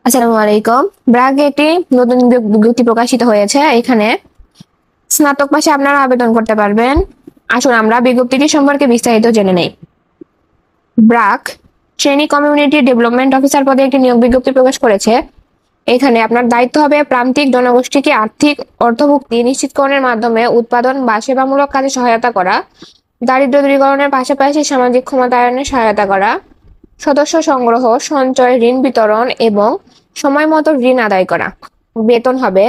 আসসালামু আলাইকুম। ব্র্যাকে একটি নতুন বিজ্ঞপ্তি প্রকাশিত হয়েছে। এখানে স্নাতক পাশে আপনারা আবেদন করতে পারবেন। আসুন আমরা বিজ্ঞপ্তিটি সম্পর্কে বিস্তারিত জেনে নেই। BRAC trainee community development officer পদে একটি নিয়োগ বিজ্ঞপ্তি প্রকাশ করেছে। এখানে আপনার দায়িত্ব হবে প্রান্তিক জনগোষ্ঠীকে আর্থিক অর্থভুক্তি নিশ্চিতকরণের মাধ্যমে উৎপাদন বা সেবামূলক কাজে সহায়তা করা, দারিদ্র্য দূরীকরণের পাশাপাশি সামাজিক ক্ষমতায়নে সহায়তা করা, সদস্য সংগ্রহ, সঞ্চয়, ঋণ বিতরণ এবং সময় মতো ঋণ আদায় করা। বেতন হবে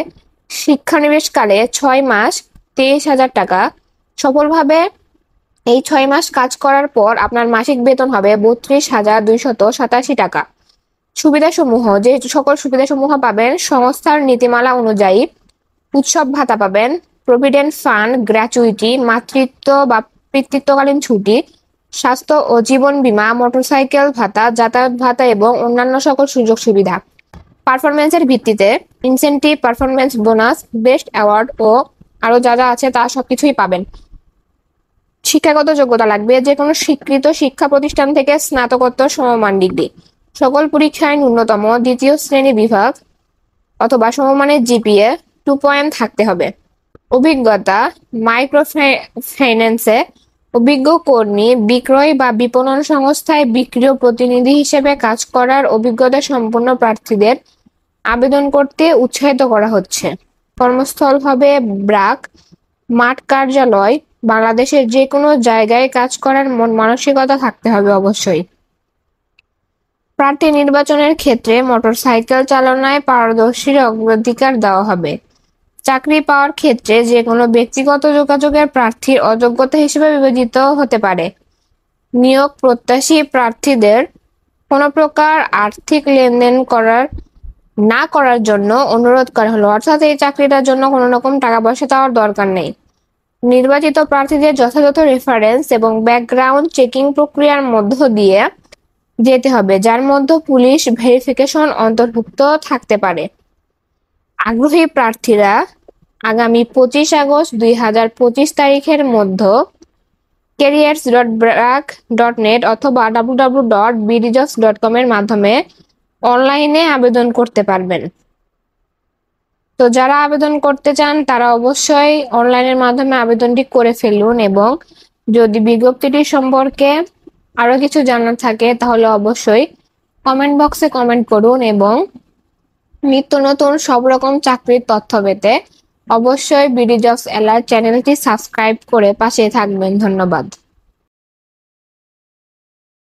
শিক্ষানিবেশকালে 6 মাস 23,000 টাকা। সফলভাবে এই 6 মাস কাজ করার পর আপনার মাসিক বেতন হবে 32,287 টাকা। সুবিধাসমূহ, যে সকল সুবিধাসমূহ পাবেন সংস্থার নীতিমালা অনুযায়ী: উৎসব ভাতা পাবেন, প্রভিডেন্ট ফান্ড, গ্র্যাচুইটি, মাতৃত্ব বা পিতৃত্বকালীন ছুটি, স্বাস্থ্য ও জীবন বীমা, মোটরসাইকেল ভাতা, যাতায়াত ভাতা এবং অন্যান্য সকল সুযোগ সুবিধা। পারফরমেন্সের ভিত্তিতে incentive, performance bonus, best award ও আরো যা যা আছে তা সবকিছুই পাবেন। শিক্ষাগত যোগ্যতা লাগবে যে কোনো স্বীকৃত শিক্ষা প্রতিষ্ঠান থেকে স্নাতকোত্তর সমমান ডিগ্রি। সকল পরীক্ষায় ন্যূনতম দ্বিতীয় শ্রেণী বিভাগ অথবা সমমানের জিপিএ 2 থাকতে হবে। অভিজ্ঞতা: মাইক্রো ফাইন্যান্সে অভিজ্ঞ কর্মী, বিক্রয় বা বিপণন সংস্থায় বিক্রয় প্রতিনিধি হিসেবে কাজ করার অভিজ্ঞতা সম্পন্ন প্রার্থীদের আবেদন করতে উৎসাহিত করা হচ্ছে। কর্মস্থল হবে ব্র্যাক মাঠ কার্যালয়। বাংলাদেশের যে কোনো জায়গায় কাজ করার মন মানসিকতা থাকতে হবে অবশ্যই। প্রার্থী নির্বাচনের ক্ষেত্রে মোটরসাইকেল চালনায় পারদর্শীর অগ্রাধিকার দেওয়া হবে। চাকরি পাওয়ার ক্ষেত্রে যে কোনো ব্যক্তিগত যোগাযোগের প্রার্থীর অযোগ্যতা হিসেবে বিবেচিত হতে পারে। নিয়োগ প্রত্যাশী প্রার্থীদের কোনো প্রকার আর্থিক লেনদেন না করার জন্য অনুরোধ করা হলো, অর্থাৎ এই চাকরিটার জন্য কোনো রকম টাকা পয়সা দেওয়ার দরকার নেই। নির্বাচিত প্রার্থীদের যথাযথ রেফারেন্স এবং ব্যাকগ্রাউন্ড চেকিং প্রক্রিয়ার মধ্য দিয়ে যেতে হবে, যার মধ্যে পুলিশ ভেরিফিকেশন অন্তর্ভুক্ত থাকতে পারে। আগ্রহী প্রার্থীরা আগামী 25 আগস্ট 2025 তারিখের মধ্যে careers.brac.net অথবা www.bdjobs.com এর মাধ্যমে অনলাইনে আবেদন করতে পারবেন। তো যারা আবেদন করতে চান তারা অবশ্যই অনলাইনের মাধ্যমে আবেদনটি করে ফেলুন, এবং যদি বিজ্ঞপ্তিটি সম্পর্কে আরো কিছু জানার থাকে তাহলে অবশ্যই কমেন্ট বক্সে কমেন্ট করুন, এবং নিত্য নতুন সব রকম চাকরির তথ্য পেতে অবশ্যই বিডি জবস অ্যালার্ট চ্যানেলটি সাবস্ক্রাইব করে পাশে থাকবেন। ধন্যবাদ।